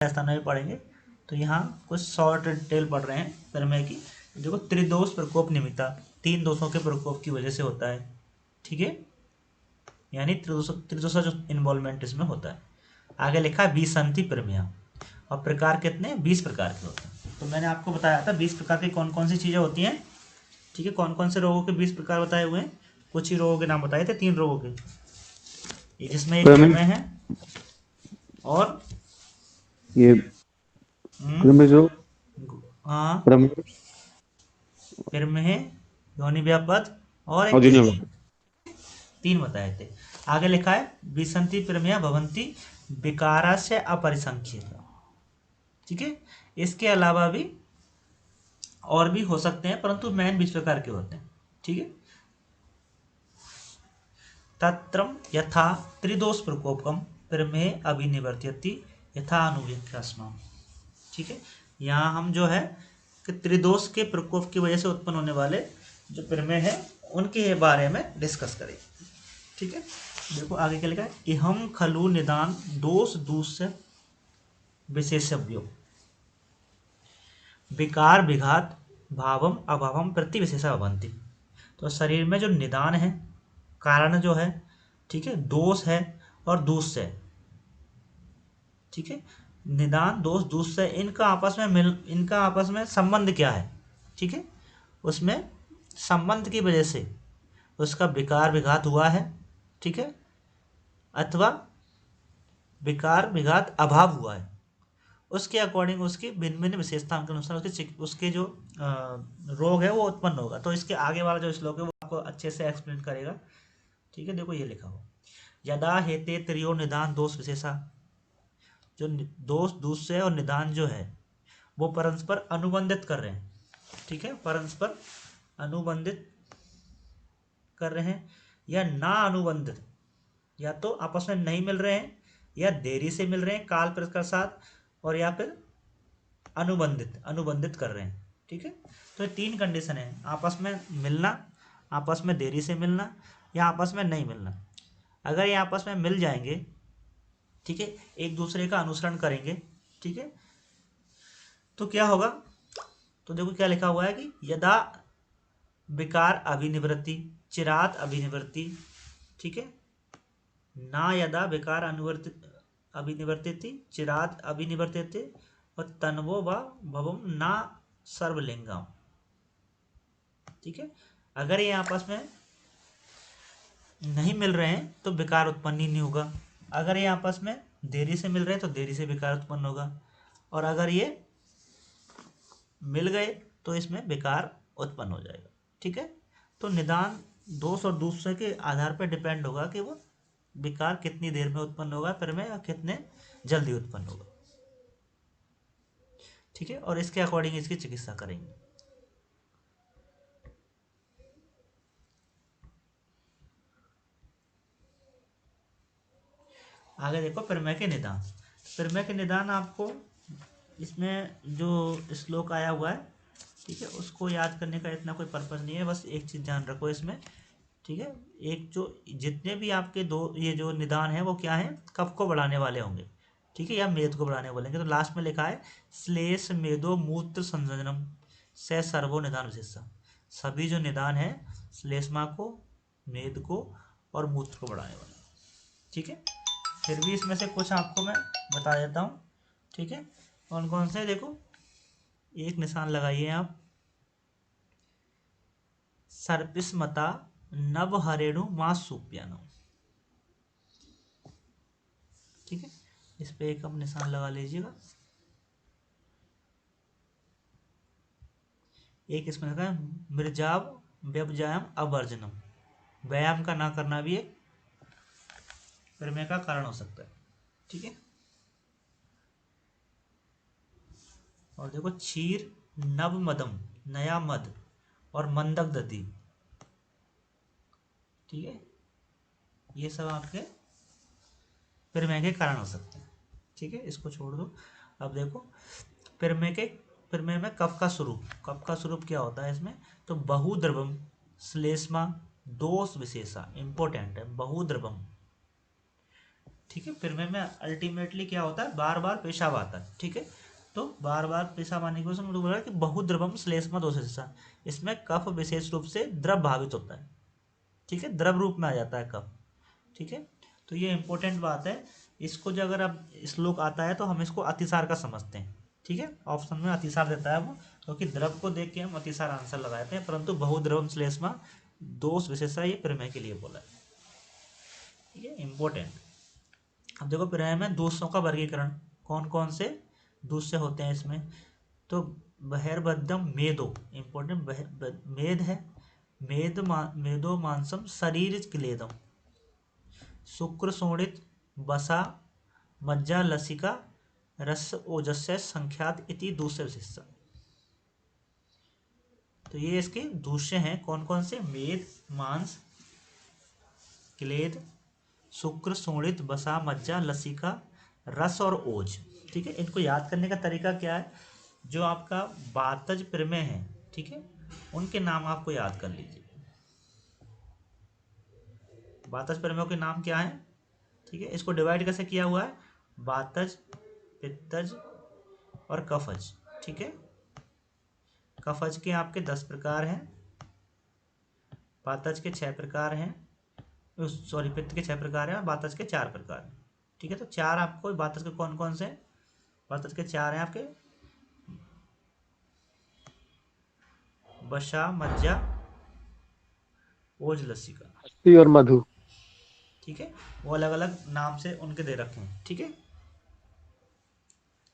स्थानों में पढ़ेंगे। तो यहाँ कुछ शॉर्ट डिटेल पढ़ रहे हैं प्रमेय की। देखो, त्रिदोष प्रकोप निमित्ता, 3 दोषों के प्रकोप की वजह से होता है, ठीक है, यानी त्रिदोषा जो इन्वॉल्वमेंट इसमें होता है। आगे लिखा है विसंति प्रमेय, और प्रकार कितने, 20 प्रकार के होते हैं। तो मैंने आपको बताया था 20 प्रकार की कौन कौन सी चीज़ें होती हैं, ठीक है, कौन कौन से रोगों के 20 प्रकार बताए हुए हैं। कुछ ही रोगों के नाम बताए थे, 3 रोगों के, ये जिसमें एक प्रमेय है और ये प्रमेय जो हाँ प्रमेय प्रमेय, योनि व्यापद और एक और तीन, जिन्हें 3 बताए थे। आगे लिखा है विसंति प्रमेय भवंती विकारा से अपरिसंख्यता, ठीक है। इसके अलावा भी और भी हो सकते हैं, परंतु मेन 20 प्रकार के होते हैं, ठीक है। तत्रम यथा त्रिदोष प्रकोपकम प्रमेय अभिनिवर्त्यति यथा अनुव्याख्यास्माम, ठीक है। यहाँ हम जो है कि त्रिदोष के प्रकोप की वजह से उत्पन्न होने वाले जो प्रमेय है उनके बारे में डिस्कस करेंगे, ठीक है। देखो आगे क्या लिखा है, इहम खलु निदान दोष दूष्य विशेषव्यो विकार विघात भावम अभावम प्रति विशेषा भवंति। तो शरीर में जो निदान है, कारण जो है, ठीक है, दोष है और दूष्य है, ठीक है। निदान दोष दूष्य, इनका आपस में संबंध क्या है, ठीक है। उसमें संबंध की वजह से उसका विकार विघात हुआ है, ठीक है, अथवा विकार विघात अभाव हुआ है, उसके अकॉर्डिंग उसकी भिन्न भिन्न विशेषताओं के अनुसार उसके जो रोग है वो उत्पन्न होगा। तो इसके आगे वाला जो श्लोक है वो आपको अच्छे से एक्सप्लेन करेगा, ठीक है। देखो ये लिखा हो, यदा हेते त्रियो निदान दोष विशेषा, जो दोष दूसरे और निदान जो है वो परस्पर अनुबंधित कर रहे हैं, ठीक है, परस्पर अनुबंधित कर रहे हैं या ना अनुबंधित, या तो आपस में नहीं मिल रहे हैं या देरी से मिल रहे हैं काल के साथ, और या फिर अनुबंधित कर रहे हैं, ठीक है। तो ये 3 कंडीशन है, आपस में मिलना, आपस में देरी से मिलना, या आपस में नहीं मिलना। अगर ये आपस में मिल जाएंगे, ठीक है, एक दूसरे का अनुसरण करेंगे, ठीक है, तो क्या होगा। तो देखो क्या लिखा हुआ है कि यदा विकार अभिनिवृत्ति चिरात अभिनिवृत्ति, ठीक है, ना यदा विकार अभिनिवर्तिति चिरात अभिनिवर्तिते और तन्वो व भवम ना सर्वलिंगम, ठीक है। अगर ये आपस में नहीं मिल रहे हैं तो विकार उत्पन्न ही नहीं होगा, अगर ये आपस में देरी से मिल रहे हैं तो देरी से विकार उत्पन्न होगा, और अगर ये मिल गए तो इसमें विकार उत्पन्न हो जाएगा, ठीक है। तो निदान दोष और दूसरे के आधार पर डिपेंड होगा कि वो विकार कितनी देर में उत्पन्न होगा प्रमेय और कितने जल्दी उत्पन्न होगा, ठीक है, और इसके अकॉर्डिंग इसकी चिकित्सा करेंगे। आगे देखो प्रमेय के निदान। प्रमेय के निदान आपको इसमें जो श्लोक आया हुआ है, ठीक है, उसको याद करने का इतना कोई पर्पज नहीं है, बस एक चीज़ ध्यान रखो इसमें, ठीक है। एक जो जितने भी आपके दो ये जो निदान है वो क्या है, कफ को बढ़ाने वाले होंगे, ठीक है, या मेद को बढ़ाने वाले होंगे। तो लास्ट में लिखा है श्लेष मेदो मूत्र संयोजनम से सर्वो निदान विशेषा, सभी जो निदान है श्लेष्मा को, मेद को और मूत्र को बढ़ाने वाले, ठीक है। फिर भी इसमें से कुछ आपको मैं बता देता हूँ, ठीक है, कौन कौन से। देखो एक निशान लगाइए आप, सर्पिस्मता नव हरेणु मां सुप्यानो, ठीक है, इस पे एक आप निशान लगा लीजिएगा। एक इसमें लगा है मृजाव व्यवजायम अवर्जनम, व्यायाम का ना करना भी एक प्रमेय का कारण हो सकता है, ठीक है। और देखो क्षीर नव मदम, नया मद और मंदक दधि, ठीक है, ये सब आपके प्रमेय के कारण हो सकते हैं, ठीक है, इसको छोड़ दो। अब देखो प्रमेय में कफ का स्वरूप क्या होता है इसमें, तो बहुद्रवम श्लेष्मा दोष विशेषा, इंपॉर्टेंट है, बहुद्रवम ठीक है, प्रमेय में अल्टीमेटली क्या होता है, बार बार पेशाब आता है। ठीक है, तो बार बार पेशाब आने की वजह से मुझे बोला कि बहुद्रवम श्लेष्मा दोषा, इसमें कफ विशेष रूप से द्रव भावित होता है। ठीक है, द्रव रूप में आ जाता है कफ। ठीक है, तो ये इंपॉर्टेंट बात है। इसको जो अगर अब श्लोक आता है तो हम इसको अतिसार का समझते हैं। ठीक है, ऑप्शन में अतिसार देता है वो, क्योंकि द्रव को देख के हम अतिसार आंसर लगाते हैं, परंतु बहुद्रवम श्लेष्मा दोष विशेषता ये प्रमेय के लिए बोला है। ठीक है, इंपॉर्टेंट। अब देखो प्रमेय में दूषों का वर्गीकरण, कौन कौन से दूष्य होते हैं इसमें। तो बहिर्बद्धम मेदो, इंपॉर्टेंट मेद है, मेदो मांसम शरीर क्लेदम, शुक्र शोणित बसा मज्जा लसिका रस ओजस्य संख्यात इति दूसरे विशेषण। तो ये इसके दूष्य हैं, कौन कौन से, मेद, मांस, क्लेद, शुक्र शोणित बसा मज्जा लसिका रस और ओज। ठीक है, इनको याद करने का तरीका क्या है, जो आपका वातज प्रमेय है, ठीक है, उनके नाम आपको याद कर लीजिए। वातज प्रमेयों के नाम क्या है। ठीक है, इसको डिवाइड कैसे किया हुआ है, वातज, पित्तज और कफज। ठीक है, कफज के आपके 10 प्रकार हैं, वातज के 6 प्रकार हैं, सॉरी पित्त के 6 प्रकार हैं और वातज के 4 प्रकार हैं। ठीक है, तो 4 आपको वातज के कौन कौन से, वातज के 4 हैं आपके, बशा मज्जा ओज लसिका। अस्थि और मधु। ठीक है, वो अलग अलग नाम से उनके दे रखे हैं। ठीक है,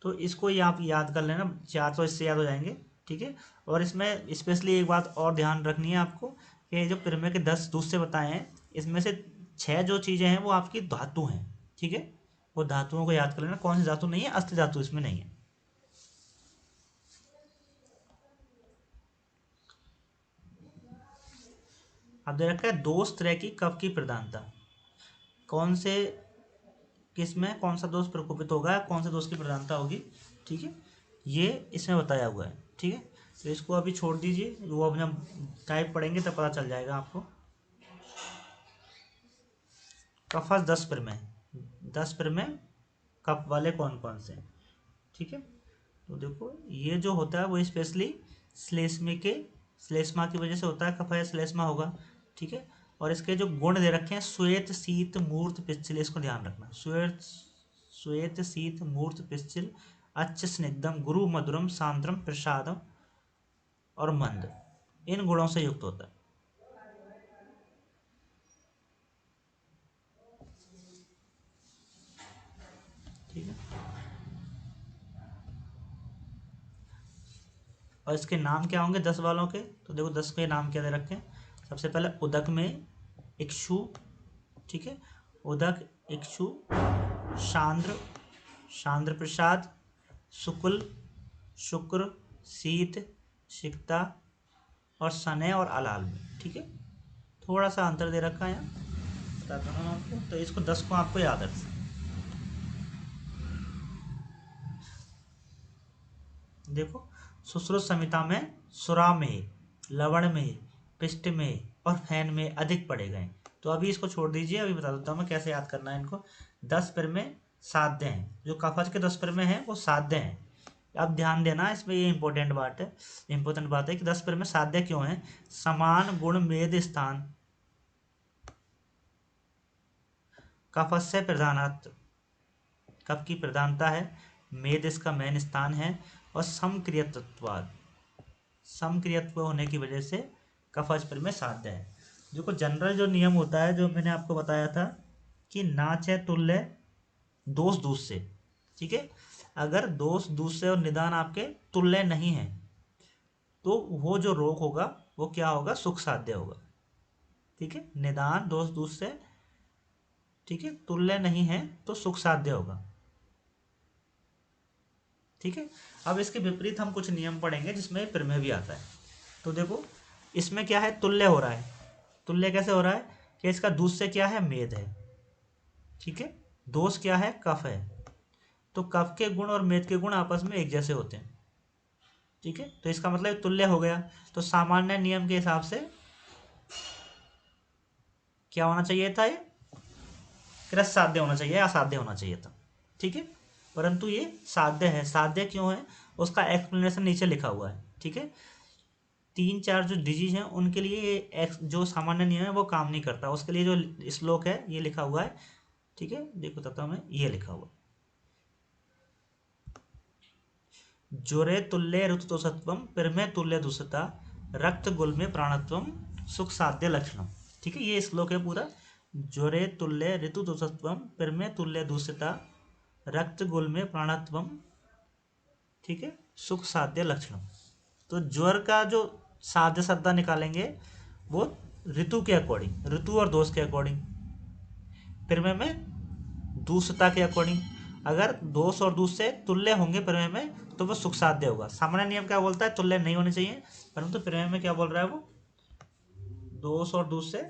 तो इसको ही आप याद कर लेना, 4 तो इससे याद हो जाएंगे। ठीक है, और इसमें स्पेशली एक बात और ध्यान रखनी है आपको, कि जो प्रमेय के 10 दूसरे बताए हैं, इसमें से 6 जो चीज़ें हैं वो आपकी धातु हैं। ठीक है, वो धातुओं को याद कर लेना, कौन सी धातु नहीं है, अस्थि धातु इसमें नहीं है। अब दे रखा है दोष तरह की कफ की प्रधानता, कौन से, किस में कौन सा दोष प्रकोपित होगा, कौन से दोष की प्रधानता होगी। ठीक है, ये इसमें बताया हुआ है। ठीक है, तो इसको अभी छोड़ दीजिए, वो अब जब टाइप पढ़ेंगे तब पता चल जाएगा आपको। कफस 10 प्रमेय, 10 प्रमेय कफ वाले कौन कौन से। ठीक है, तो देखो ये जो होता है वो स्पेशली श्लेष्मे के, श्लेष्मा की वजह से होता है, कफ या श्लेष्मा होगा। ठीक है, और इसके जो गुण दे रखे हैं, श्वेत शीत मूर्त पिस्चिल, इसको ध्यान रखना, श्वेत श्वेत शीत मूर्त पिस्चिल अच्छ स्निग्धम गुरु मधुरम सांद्रम प्रसादम और मंद, इन गुणों से युक्त होता है। ठीक है, और इसके नाम क्या होंगे 10 वालों के, तो देखो 10 के नाम क्या दे रखे हैं। सबसे पहले उदक में इक्षु, ठीक है, उदक, इक्षु, शांद्र, शांद्र प्रसाद, शुक्ल, शुक्र, शीत, सिक्ता और सने और अलाल में। ठीक है, थोड़ा सा अंतर दे रखा है यहाँ, बताता हूँ आपको, तो इसको 10 को आपको याद रखना। देखो सुश्रुत संहिता में सुरा में, लवण में, पिष्ट में और फैन में अधिक पड़े गए। तो अभी इसको छोड़ दीजिए, अभी बता देता हूँ मैं कैसे याद करना है इनको। 10 प्रमेय साध्य हैं, जो कफज के 10 प्रमेय हैं वो साध्य हैं। अब ध्यान देना, इसमें ये इंपॉर्टेंट बात है कि 10 प्रमेय साध्य क्यों है। समान गुण मेद स्थान, कफस्य प्रधानत्व, कफ की प्रधानता है, मेद इसका मेन स्थान है, और समक्रियत्वाद, समक्रियत्व होने की वजह से कफज प्रमेय साध्य है। देखो जनरल जो नियम होता है, जो मैंने आपको बताया था कि नाच है तुल्य दोष दूष से। ठीक है, अगर दोष दूष से और निदान आपके तुल्य नहीं है तो वो जो रोग होगा वो क्या होगा, सुख साध्य होगा। ठीक है, निदान दोष दूष से, ठीक है, तुल्य नहीं है तो सुख साध्य होगा। ठीक है, अब इसके विपरीत हम कुछ नियम पढ़ेंगे जिसमें प्रमेय भी आता है। तो देखो इसमें क्या है, तुल्य हो रहा है, तुल्य कैसे हो रहा है कि इसका दूसरे क्या है, मेद है। ठीक है, दोष क्या है, कफ है, तो कफ के गुण और मेद के गुण आपस में एक जैसे होते हैं। ठीक है, तो इसका मतलब तुल्य हो गया। तो सामान्य नियम के हिसाब से क्या होना चाहिए था, ये कृत साध्य होना चाहिए, असाध्य होना चाहिए था, ठीक है। परंतु ये साध्य है। साध्य क्यों है उसका एक्सप्लेनेशन नीचे लिखा हुआ है, ठीक है। 3-4 जो डिजीज हैं उनके लिए ये जो सामान्य नियम है वो काम नहीं करता, उसके लिए जो श्लोक है ये लिखा हुआ है, ठीक है। देखो तथा हमें ये लिखा हुआ, ज्वरे तुल्य ऋतुतोषत्वम पिरमे तुल्य दुषता रक्त गुल्मे प्राणत्वम सुख साध्य लक्षणम, ठीक है। ये श्लोक है पूरा। ज्वरे तुल्य ऋतुतोषत्वम पिरमे तुल्य दूषिता रक्त गुल्मे प्राणत्वम, ठीक है, सुख साध्य लक्षणम। तो ज्वर का जो साध्य सद्दा निकालेंगे वो ऋतु के अकॉर्डिंग, ऋतु और दोष के अकॉर्डिंग, प्रमेय में दूषता के अकॉर्डिंग। अगर दोष और दूष से तुल्य होंगे प्रमेय में तो वो सुख साध्य होगा। सामान्य नियम क्या बोलता है, तुल्य नहीं होने चाहिए, परंतु प्रमेय में क्या बोल रहा है वो, दोष और दूष से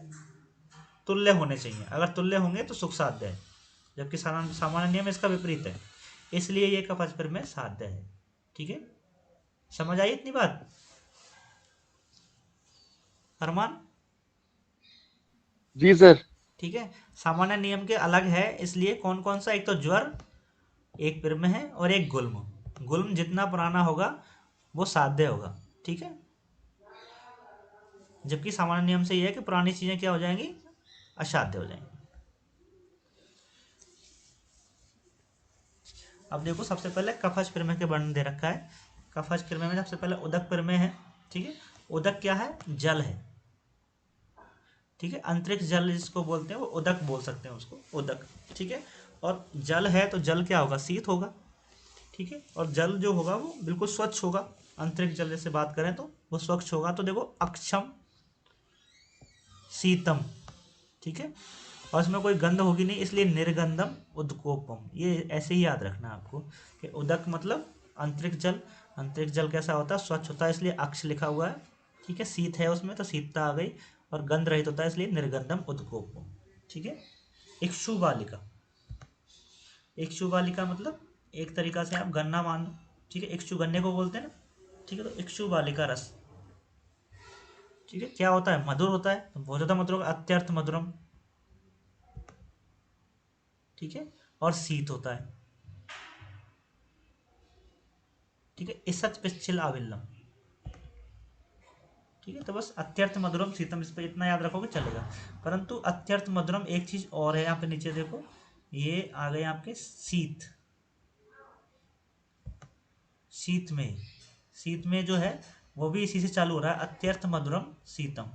तुल्य होने चाहिए। अगर तुल्य होंगे तो सुख साध्य है, जबकि सामान्य नियम इसका विपरीत है, इसलिए ये कवच प्रमेय साध्य है, ठीक है। समझ आई इतनी बात अरमान? जी सर। ठीक है। सामान्य नियम के अलग है, इसलिए कौन कौन सा, एक तो ज्वर, एक पिर्म है, और एक गुल्म। गुल्म जितना पुराना होगा वो साध्य होगा, ठीक है। जबकि सामान्य नियम से यह है कि पुरानी चीजें क्या हो जाएंगी, असाध्य हो जाएंगी। अब देखो सबसे पहले कफज प्रमेय के वर्णन दे रखा है। कफज प्रमेय में सबसे पहले उदक प्रमेय है, ठीक है। उदक क्या है, जल है, ठीक है। अंतरिक्ष जल जिसको बोलते हैं वो उदक बोल सकते हैं उसको, उदक, ठीक है। और जल है तो जल क्या होगा, शीत होगा, ठीक है। और जल जो होगा वो बिल्कुल स्वच्छ होगा। अंतरिक्ष जल से बात करें तो वो स्वच्छ होगा। तो देखो अक्षम शीतम, ठीक है। और इसमें कोई गंध होगी नहीं, इसलिए निर्गंधम उदकोपम। ये ऐसे ही याद रखना है आपको कि उदक मतलब अंतरिक्ष जल। अंतरिक्ष जल कैसा होता है, स्वच्छ होता है, इसलिए अक्ष लिखा हुआ है, ठीक है। शीत है उसमें तो शीतता आ गई, और गंध रहित होता है इसलिए निर्गंधम उदकोपम, ठीक है। इक्षु बालिका, इक्षु बालिका मतलब एक तरीका से आप गन्ना मान लो, ठीक है। इक्षु गन्ने को बोलते हैं ना, ठीक है। तो इक्षु बालिका रस, ठीक है, क्या होता है, मधुर होता है, तो बहुत ज़्यादा मधुर होगा, अत्यर्थ मधुरम, ठीक है। और शीत होता है, ठीक है। इसच पिच्छिल आविल्लम, ठीक है। तो बस अत्यर्थ मधुरम शीतम, इस पर इतना याद रखोगे चलेगा। परंतु अत्यर्थ मधुरम एक चीज और है, यहाँ पे नीचे देखो, ये आ गए आपके शीत, शीत में, शीत में जो है वो भी इसी से चालू हो रहा है, अत्यर्थ मधुरम शीतम।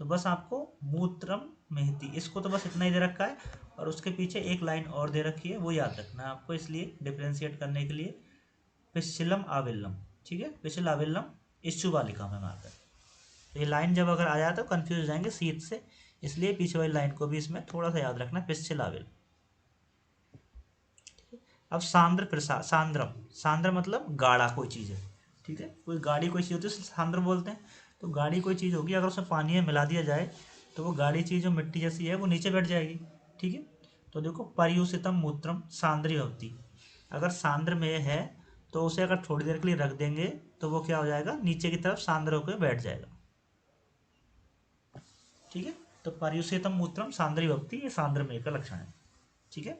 तो बस आपको मूत्रम मेहती, इसको तो बस इतना ही दे रखा है, और उसके पीछे एक लाइन और दे रखी है, वो याद रखना है आपको, इसलिए डिफ्रेंशिएट करने के लिए। पिस्सिलम आविल्लम, ठीक है, पिछल आविल्लम इच्छु बालिका में मार्कर। तो ये लाइन जब अगर आ जाए तो कंफ्यूज हो जाएंगे शीत से, इसलिए पीछे वाली लाइन को भी इसमें थोड़ा सा याद रखना, पिस्सिल आविल। अब सांद्र प्रसाद, सांद्रम, सांद्र मतलब गाढ़ा कोई चीज़ है, ठीक है। कोई गाढ़ी कोई चीज़ होती है उसे सांद्र बोलते हैं। तो गाढ़ी कोई चीज़ होगी, अगर उसमें पानी में मिला दिया जाए तो वो गाढ़ी चीज़ जो मिट्टी जैसी है वो नीचे बैठ जाएगी, ठीक है। तो देखो पर्युषितम मूत्रम सांद्री भवती, अगर सांद्र में है तो उसे अगर थोड़ी देर के लिए रख देंगे तो वो क्या हो जाएगा, नीचे की तरफ सांद्र होकर बैठ जाएगा, ठीक है। तो पर्युषितम मूत्रम सांद्री भवती, ये सांद्र में का लक्षण है, ठीक है।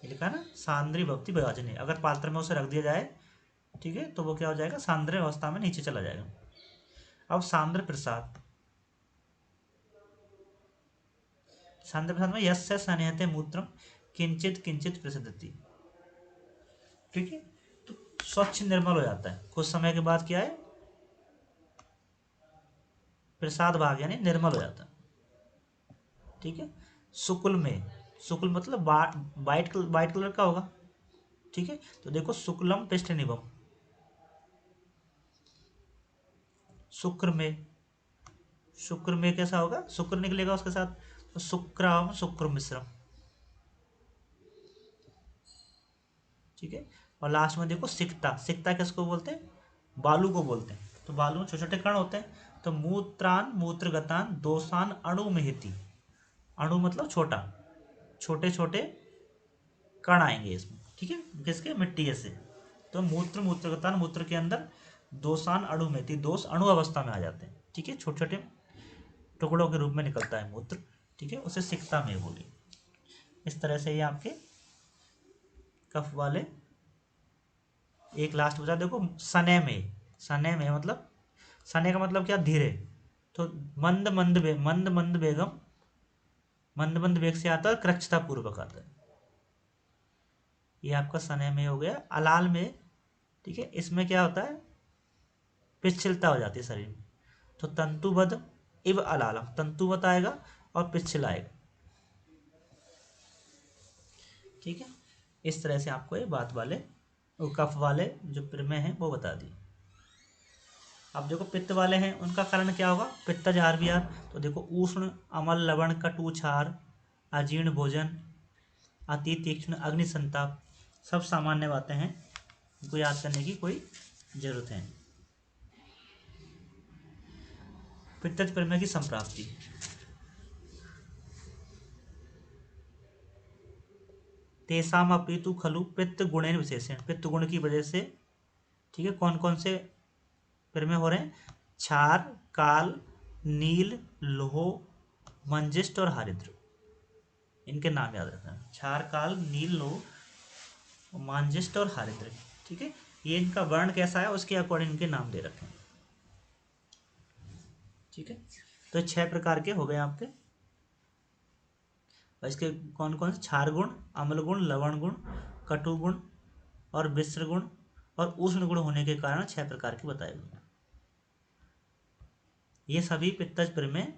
ये लिखा है ना, सांद्री भक्ति विभाजनी, अगर पात्र में उसे रख दिया जाए, ठीक है, तो वो क्या हो जाएगा, सांद्र अवस्था में नीचे चला जाएगा। अब सांद्र प्रसाद, सांद्र प्रसाद में यस्य सन्यहते मूत्रम किंचित किंचित प्रसिद्धति, ठीक है। तो स्वच्छ निर्मल हो जाता है, कुछ समय के बाद क्या है, प्रसाद भाग यानी निर्मल हो जाता है, ठीक है। शुक्ल में, शुक्ल मतलब वाइट वाइट कलर का होगा, ठीक है। तो देखो शुक्लम पृष्ठ निभम, शुक्र में, शुक्र में कैसा होगा, शुक्र निकलेगा उसके साथ, तो शुक्राम शुक्र मिश्रम, ठीक है। और लास्ट में देखो सिकता, सिकता किसको बोलते हैं, बालू को बोलते हैं। तो बालू में छोटे छोटे कण होते हैं, तो मूत्रान मूत्रगतान दोषान अणु मेहती, अणु मतलब छोटा, छोटे छोटे कण आएंगे इसमें, ठीक है, किसके, मिट्टी जैसे। तो मूत्र मूत्रगतान, मूत्र के अंदर दोषान अणु मेहती, दोष अणु अवस्था में आ जाते हैं, ठीक है, छोटे छोटे टुकड़ों के रूप में निकलता है मूत्र, ठीक है, उसे सिकता में बोली। इस तरह से ये आपके कफ वाले। एक लास्ट बचा देखो, सने में। सने में मतलब, सने का मतलब क्या, धीरे। तो मंद मंद मंद मंद बेगम, मंद मंद वेग से आता है, कृच्छता पूर्वक आता है। ये आपका सने में हो गया। अलाल में, ठीक है, इसमें क्या होता है, पिछलता हो जाती है शरीर में। तो तंतुबद्ध इव अलालम, तंतुबद्ध आएगा और पिछल आएगा। ठीक है, इस तरह से आपको ये बात वाले, कफ वाले जो प्रमेय हैं वो बता दी। अब देखो पित्त वाले हैं, उनका कारण क्या होगा, पित्तज आहार। तो देखो उष्ण, अमल, लवण, कटु, क्षार, अजीर्ण भोजन, अति तीक्ष्ण, अग्नि संताप, सब सामान्य बातें हैं, इनको याद करने की कोई जरूरत है नहीं। पित्तज प्रमेय की संप्राप्ति। तेसाम अपितु खलु पित्त गुणेन विशेषण, पित्त गुण की वजह से, ठीक है, कौन कौन से प्रमेय हो रहे हैं, क्षार, काल, नील, लोह, मंजिष्ट और हरिद्र। इनके नाम याद रखना, क्षार, काल, नील, लोह, मांजिष्ट और हरिद्र। ठीक है, ये इनका वर्ण कैसा है उसके अकॉर्डिंग इनके नाम दे रखे हैं। ठीक है, तो 6 प्रकार के हो गए आपके। और इसके कौन कौन से, क्षार गुण, अम्ल गुण, लवण गुण, कटु गुण और विस्र गुण और उष्ण गुण होने के कारण 6 प्रकार के बताए हुए। ये सभी पित्तज प्रमेय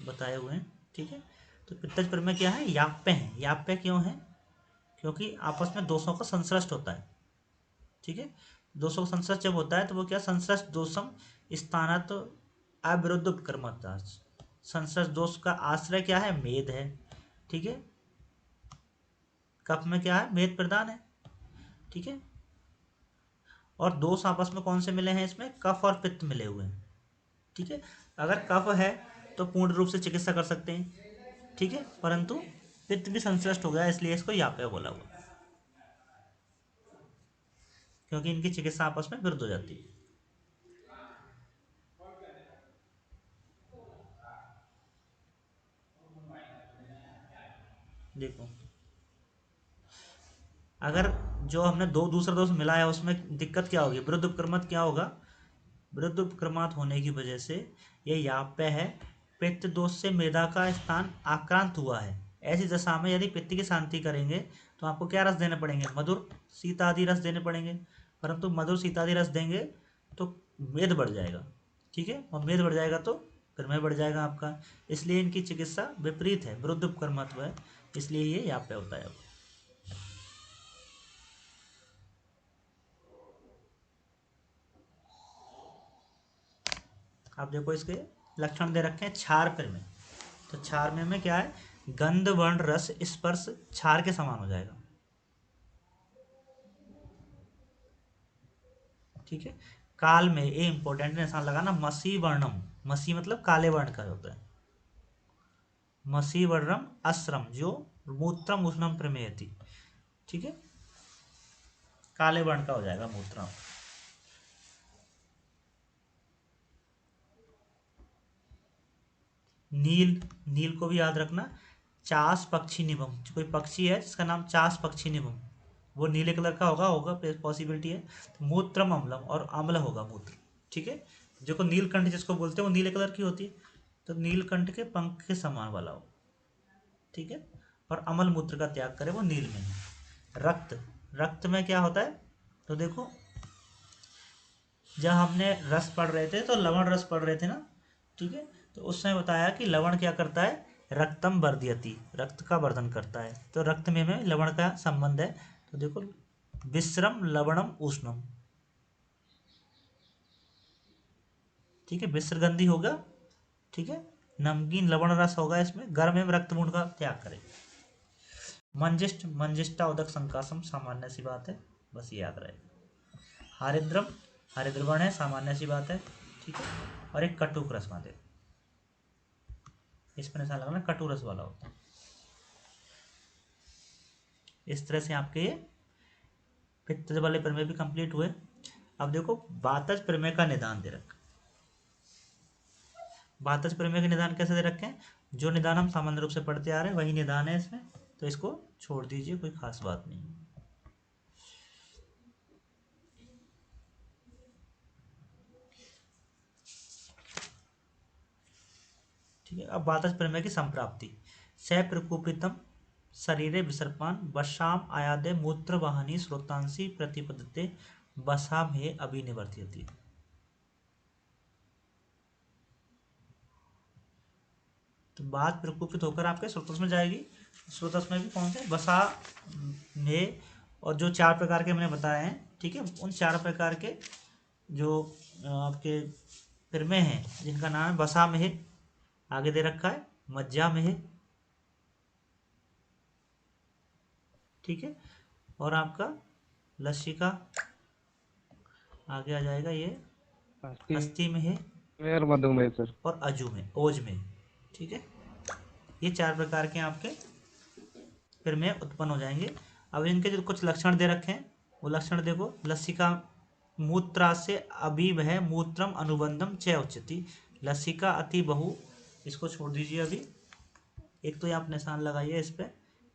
बताए हुए हैं। ठीक है, तो पित्तज प्रमेय क्या है, याप्य है। याप्य क्यों है, क्योंकि आपस में दोषों का संश्लिष्ट होता है। ठीक है, दोषों का संश्लिष्ट जब होता है तो वो क्या, संश्लिष्ट दोषम स्थानत अविरुद्ध उपक्रमता। संश्लिष्ट दोष का आश्रय क्या है, मेद है। ठीक है, कफ में क्या है, मेद प्रधान है। ठीक है, और दोष आपस में कौन से मिले हैं, इसमें कफ और पित्त मिले हुए हैं। ठीक है, अगर कफ है तो पूर्ण रूप से चिकित्सा कर सकते हैं। ठीक है, परंतु पित्त भी संश्लिष्ट हो गया, इसलिए इसको याप्य बोला हुआ, क्योंकि इनकी चिकित्सा आपस में विरुद्ध हो जाती है। देखो, अगर जो हमने दो दूसरा दोष मिला है उसमें दिक्कत क्या होगी, विरुद्ध उपक्रमत क्या होगा, विरुद्ध उपक्रमत होने की वजह से ये याप्य है। पित्त दोष से मेदा का स्थान आक्रांत हुआ है। ऐसी दशा में यदि पित्त की शांति करेंगे तो आपको क्या रस देने पड़ेंगे, मधुर शीतादि रस देने पड़ेंगे। परंतु मधुर शीतादि रस देंगे तो मेद बढ़ जाएगा। ठीक है, और मेद बढ़ जाएगा तो प्रमेय बढ़ जाएगा आपका। इसलिए इनकी चिकित्सा विपरीत है, विरुद्ध उपक्रमत्व है, इसलिए ये याप्य होता है। आप देखो इसके लक्षण दे रखे हैं क्षार प्रमेय। तो क्षार में क्या है, गंध, वर्ण, रस, स्पर्श क्षार के समान हो जाएगा। ठीक है, काल में ये इंपॉर्टेंट निशान लगाना, मसी वर्णम, मसी मतलब काले वर्ण का होता है। मसी वर्णम अश्रम, जो मूत्रम उष्णम प्रमेय थी। ठीक है, काले वर्ण का हो जाएगा मूत्रम। नील, नील को भी याद रखना, चास पक्षी निभम, कोई पक्षी है जिसका नाम चास पक्षी निभम, वो नीले कलर का होगा होगा पॉसिबिलिटी है। तो मूत्रम अम्लम, और अम्ल होगा मूत्र। ठीक है, जो को नीलकंठ जिसको बोलते हैं वो नीले कलर की होती है, तो नीलकंठ के पंख के समान वाला हो। ठीक है, और अमल मूत्र का त्याग करे वो नील में है। रक्त, रक्त में क्या होता है, तो देखो जब हमने रस पढ़ रहे थे तो लवण रस पढ़ रहे थे ना। ठीक है, तो उस समय बताया कि लवण क्या करता है, रक्तम वर्धयति, रक्त का वर्धन करता है। तो रक्त में लवण का संबंध है। तो देखो विश्रम लवणम उष्णम। ठीक है, विश्रगंधि होगा। ठीक है, नमकीन लवण रस होगा, इसमें गर्म एवं रक्त मूड का त्याग करें। मंजिष्ट, मंजिष्टा उदक संकासम, सामान्य सी बात है, बस ये याद रहेगा। हरिद्रम, हरिद्रवण है, सामान्य सी बात है। ठीक है, और एक कटुक रस बांधे, इस पर निशान लगाना, कटु रस वाला होता है। इस तरह से आपके ये पित्त वाले प्रमेय भी कंप्लीट हुए। अब देखो वातज प्रमेय का निदान दे रखा। वातज प्रमेय का निदान कैसे दे रखे हैं, जो निदान हम सामान्य रूप से पढ़ते आ रहे हैं वही निदान है इसमें, तो इसको छोड़ दीजिए, कोई खास बात नहीं। ठीक है, अब बातज प्रमेय की संप्राप्ति। स प्रकोपितम शरीरे विसर्पान वशाम आयादे मूत्र वाहनी स्रोतांसी प्रतिपदते वसा में अभिनिवर्त्यति। तो बात प्रकोपित होकर आपके स्रोतस में जाएगी। स्रोतस में भी कौन से वसा में, और जो 4 प्रकार के मैंने बताए हैं, ठीक है, उन 4 प्रकार के जो आपके प्रमेय हैं जिनका नाम है वसा में, आगे दे रखा है मज्जा में, ठीक है, और आपका लसिका आगे आ जाएगा, ये हस्ती हस्ती में है, में और मधुमेह सर। और अजू में, ओज में। ठीक है, ये 4 प्रकार के आपके प्रमेय उत्पन्न हो जाएंगे। अब इनके जो कुछ लक्षण दे रखे हैं वो लक्षण देखो। लसिका मूत्रा से अभिवह मूत्रम अनुबंधम च उच्यति। लसिका अति बहु, इसको छोड़ दीजिए अभी। एक तो ये आप निशान लगाइए इस पे,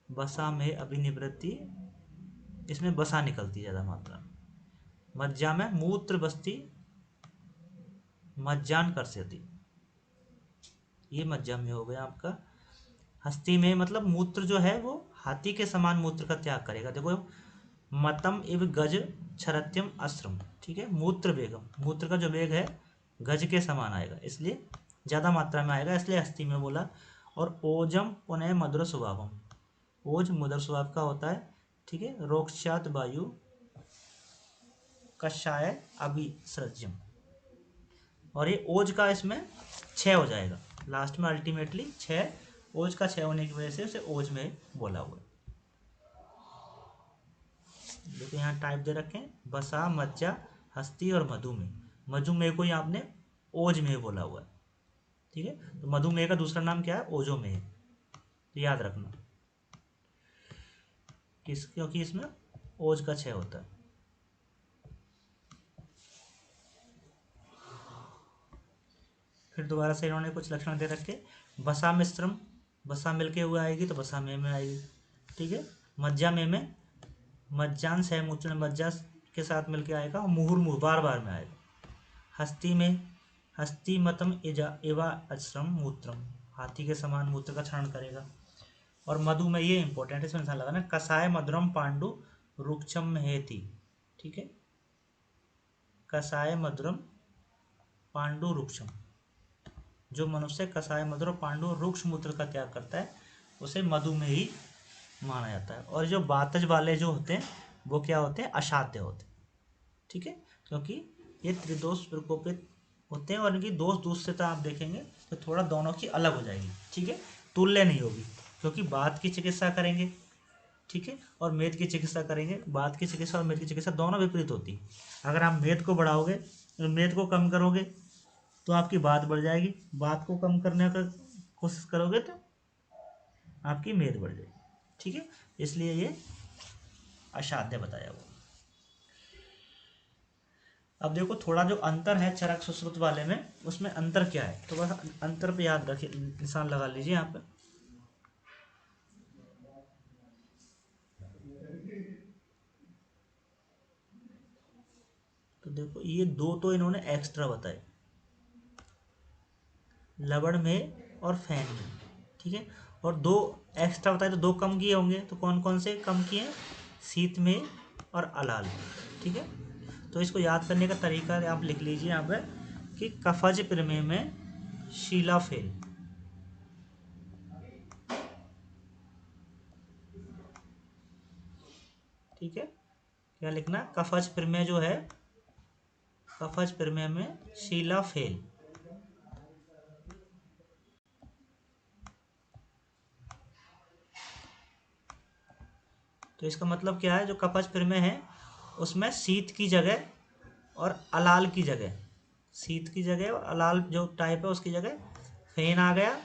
बसा में अभिनिवृत्ति, इसमें बसा निकलती है ज़्यादा मात्रा में। मज्जा में मूत्र बस्ती मज्जान कर सेती, ये मज्जा में हो गया आपका। हस्ती में मतलब मूत्र जो है वो हाथी के समान मूत्र का त्याग करेगा। देखो, मतम इव गज क्षरत्यम अश्रम, ठीक है, मूत्र वेगम, मूत्र का जो वेग है गज के समान आएगा, इसलिए ज़्यादा मात्रा में आएगा, इसलिए हस्ती में बोला। और ओजम पुनः मधुर स्वभावम, ओज मधुर स्वभाव का होता है, ठीक है। रोक्षात वायु कषाय अभिसृज्यम, और ये ओज का इसमें 6 हो जाएगा लास्ट में, अल्टीमेटली 6, ओज का 6 होने की वजह से उसे ओज में बोला हुआ है। देखो यहाँ टाइप दे रखे हैं, बसा मज्जा हस्ती और मधुमेह। मधुमेह को ही आपने ओज में बोला हुआ है, ठीक है। तो मधुमेह का दूसरा नाम क्या है? ओजोमेह, तो याद रखना क्योंकि इसमें ओज का 6 होता है। फिर दोबारा से इन्होंने कुछ लक्षण दे रखे। बसा मिश्रम, बसा मिलके हुए आएगी तो बसा में आएगी, ठीक है। मज्जा में मज्जान सह मूत्र मज्जा के साथ मिलके आएगा, और मुहुर्मुह बार बार में आएगा। हस्ती में हस्ती मतम एवा अश्रम मूत्रम, हाथी के समान मूत्र का क्षरण करेगा। और मधु में, ये इंपॉर्टेंट है, इसमें निशान लगाना, कसाय मधुरम पांडु रुक्षम महेति, ठीक है। कसाय मधुरम पांडु रुक्षम, जो मनुष्य कसाय मधुर और पांडु रुक्ष मूत्र का त्याग करता है उसे मधुमेही माना जाता है। और जो बातज वाले जो होते हैं वो क्या होते हैं? असाध्य होते हैं, ठीक है, क्योंकि ये त्रिदोष प्रकोपित होते हैं, और इनकी दोष दूषिता आप देखेंगे तो थोड़ा दोनों की अलग हो जाएगी, ठीक है, तुल्य नहीं होगी, क्योंकि बात की चिकित्सा करेंगे, ठीक है, और मेद की चिकित्सा करेंगे। बात की चिकित्सा और मेद की चिकित्सा दोनों विपरीत होती है। अगर आप मेद को बढ़ाओगे, मेद को कम करोगे तो आपकी बात बढ़ जाएगी, बात को कम करने का कोशिश करोगे तो आपकी मेद बढ़ जाएगी, ठीक है। इसलिए ये असाध्य बताया हुआ। अब देखो थोड़ा जो अंतर है चरक सुश्रुत वाले में, उसमें अंतर क्या है, तो बस अंतर पे याद रखिए, निशान लगा लीजिए यहाँ पे। तो देखो ये दो तो इन्होंने एक्स्ट्रा बताए, लवण में और फैन में, ठीक है, और दो एक्स्ट्रा बताए तो दो कम किए होंगे, तो कौन कौन से कम किए? शीत में और अलाल में, ठीक है। तो इसको याद करने का तरीका आप लिख लीजिए यहाँ पे कि कफज प्रमेय में शीलाफेल, ठीक है, क्या लिखना? कफज प्रमेय जो है, कफज प्रमेय में शीलाफेल, तो इसका मतलब क्या है? जो कफज प्रमेय है उसमें शीत की जगह और अलाल की जगह, शीत की जगह और अलाल जो टाइप है उसकी जगह फेन आ गया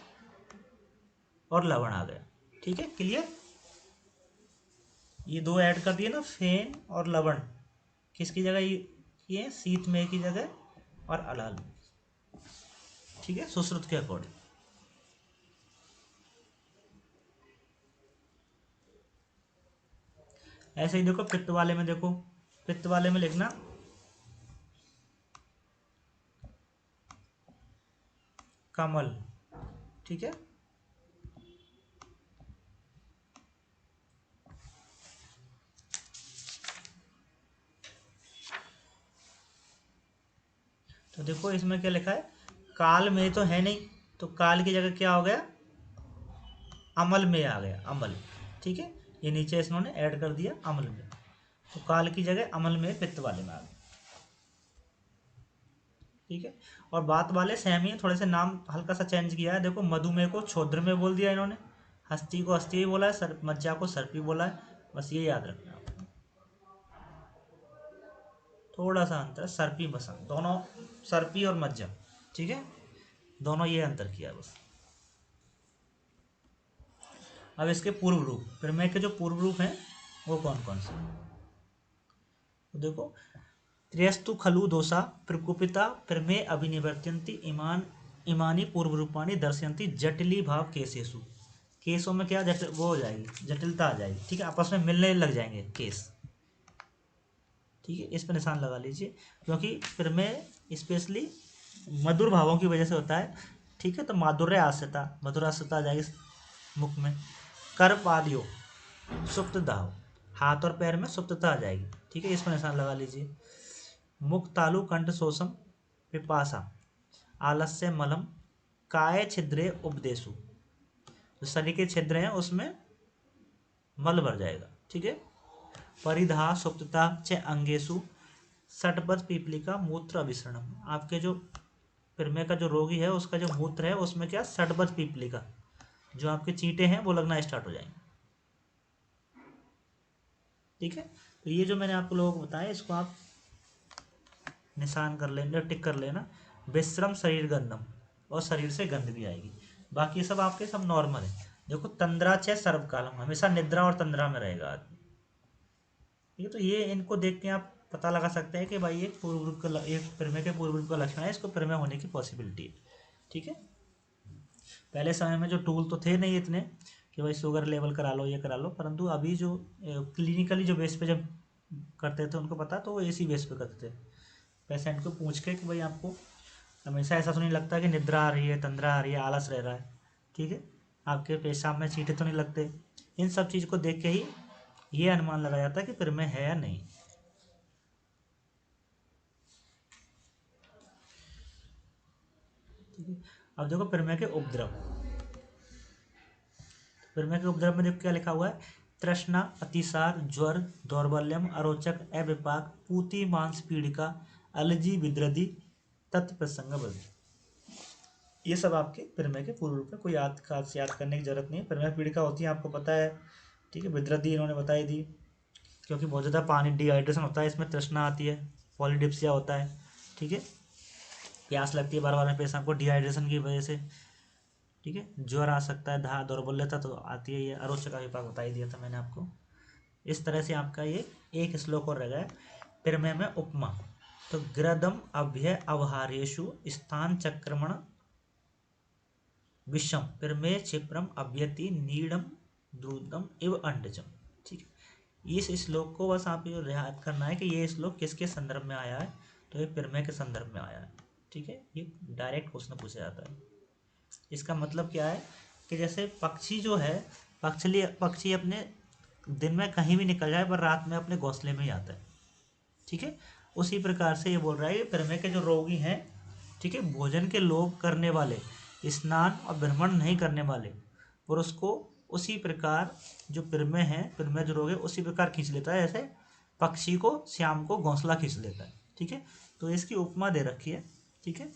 और लवण आ गया, ठीक है, क्लियर। ये दो ऐड कर दिए ना, फेन और लवण, किसकी जगह ये? शीत में की जगह और अलाल में, ठीक है, सुश्रुत के अकॉर्डिंग। ऐसे ही देखो पित्त वाले में, देखो पित्त वाले में लिखना कमल, ठीक है। तो देखो इसमें क्या लिखा है, काल में तो है नहीं, तो काल की जगह क्या हो गया, अमल में आ गया, अमल, ठीक है। ये नीचे इन्होंने ऐड कर दिया अमल में, तो काल की जगह अमल में पित्त वाले में आ गया, ठीक है। और बात वाले सेम ही है, थोड़े से नाम हल्का सा चेंज किया है। देखो मधुमेह को छोद्र में बोल दिया इन्होंने, हस्ती को हस्ती भी बोला है, मज्जा को सर्पी बोला है, बस ये याद रखना है आपको। थोड़ा सा अंतर, सर्पी बसंत दोनों, सर्पी और मज्जा, ठीक है, दोनों ये अंतर किया है बस। अब इसके पूर्व रूप, प्रमेय के जो पूर्व रूप हैं वो कौन कौन से, तो देखो त्र्यस्तु खलु दोषा प्रकुपिता प्रमेय अभिनिवर्त्यन्ति इमानी पूर्व रूपाणी दर्शयन्ति जटिली भाव केसेषु। केसों में क्या जटिल वो हो जाएगी, जटिलता आ जाएगी, ठीक है, आपस में मिलने लग जाएंगे केस, ठीक है, इस पर निशान लगा लीजिए, क्योंकि प्रमेय स्पेशली मधुर भावों की वजह से होता है, ठीक है। तो माधुर्य आस्यता, मधुर आस्यता आ जाएगी मुख में। कर पादियो सुप्त दाव, हाथ और पैर में सुप्तता आ जाएगी, ठीक है, इस पर निशान लगा लीजिए। मुख तालु कंठ शोषम पिपासा आलस्य मलम काय छिद्रे उपदेशु, जो शरीर के छिद्र हैं उसमें मल भर जाएगा, ठीक है। परिधा सुप्तता च अंगेशु सटपथ पीपलिका मूत्र अभिसरणम, आपके जो प्रमेय का जो रोगी है उसका जो मूत्र है उसमें क्या, सटपथ पीपलिका, जो आपके चींटे हैं वो लगना स्टार्ट हो जाएंगे, ठीक है। तो ये जो मैंने आप लोगों को बताया इसको आप निशान कर लेना, टिक कर लेना। विश्रम शरीर गंधम, और शरीर से गंध भी आएगी, बाकी सब आपके सब नॉर्मल है। देखो तंद्रा च सर्वकालम, हमेशा निद्रा और तंद्रा में रहेगा आदमी, ठीक है। तो ये इनको देख के आप पता लगा सकते हैं कि भाई एक पूर्व रूप का एक प्रमेय के पूर्व रूप का लक्षण है, इसको प्रमेय होने की पॉसिबिलिटी है, ठीक है। पहले समय में जो टूल तो थे नहीं इतने कि भाई शुगर लेवल करा लो ये करा लो, परंतु अभी जो क्लिनिकली जो बेस पे जब करते थे उनको पता, तो वो इसी बेस पे करते थे, पेशेंट को पूछ के कि भाई आपको हमेशा ऐसा तो नहीं लगता कि निद्रा आ रही है, तंद्रा आ रही है, आलस रह रहा है, ठीक है, आपके पेशाब में छींटे तो नहीं लगते, इन सब चीज़ को देख के ही ये अनुमान लगाया जाता है कि प्रमेय है या नहीं, ठीक है। अब देखो प्रमेय के उपद्रव, प्रमेय के उपद्रव में देखो क्या लिखा हुआ है, तृष्णा अतिसार ज्वर दौर्बल्यम अरोचक अविपाक पूती मांस पीड़िका अलजी विद्रदी तत्प्रसंग बदल, ये सब आपके प्रमेय के पूर्व रूप में, कोई याद खास याद करने की जरूरत नहीं है। प्रमेय पीड़िका होती है आपको पता है, ठीक है, विद्रदी इन्होंने बताई दी, क्योंकि बहुत ज़्यादा पानी डिहाइड्रेशन होता है, इसमें तृष्णा आती है, पॉलीडिप्सिया होता है, ठीक है, प्यास लगती है बार बार में पेशेंट को डिहाइड्रेशन की वजह से, ठीक है, ज्वर आ सकता है, धा दौर्बल्यता तो आती है, ये अरोच का विभाग बता ही दिया था मैंने आपको। इस तरह से आपका ये एक श्लोक और रह गया प्रमेय में उपमा, तो ग्रदम अभ्यय अवहारेशु स्थान चक्रमण विषम प्रमेय क्षिप्रम अभ्यति नीडम द्रुतम इव अंडजम, ठीक है। इस श्लोक को बस आप ये याद करना है कि ये श्लोक किसके संदर्भ में आया है, तो ये प्रमेय के संदर्भ में आया है, ठीक है, ये डायरेक्ट क्वेश्चन पूछा जाता है। इसका मतलब क्या है कि जैसे पक्षी जो है, पक्षी अपने दिन में कहीं भी निकल जाए पर रात में अपने घोंसले में ही आता है, ठीक है, उसी प्रकार से ये बोल रहा है कि प्रमेय के जो रोगी हैं, ठीक है, भोजन के लोभ करने वाले, स्नान और भ्रमण नहीं करने वाले, और उसको उसी प्रकार जो प्रमेय है, प्रमेय जो रोग है उसी प्रकार खींच लेता है, जैसे पक्षी को शाम को घोंसला खींच लेता है, ठीक है। तो इसकी उपमा दे रखी है, ठीक है,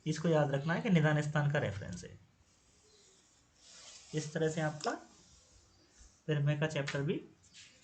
इसको याद रखना है कि निदान स्थान का रेफरेंस है। इस तरह से आपका प्रमेय का चैप्टर भी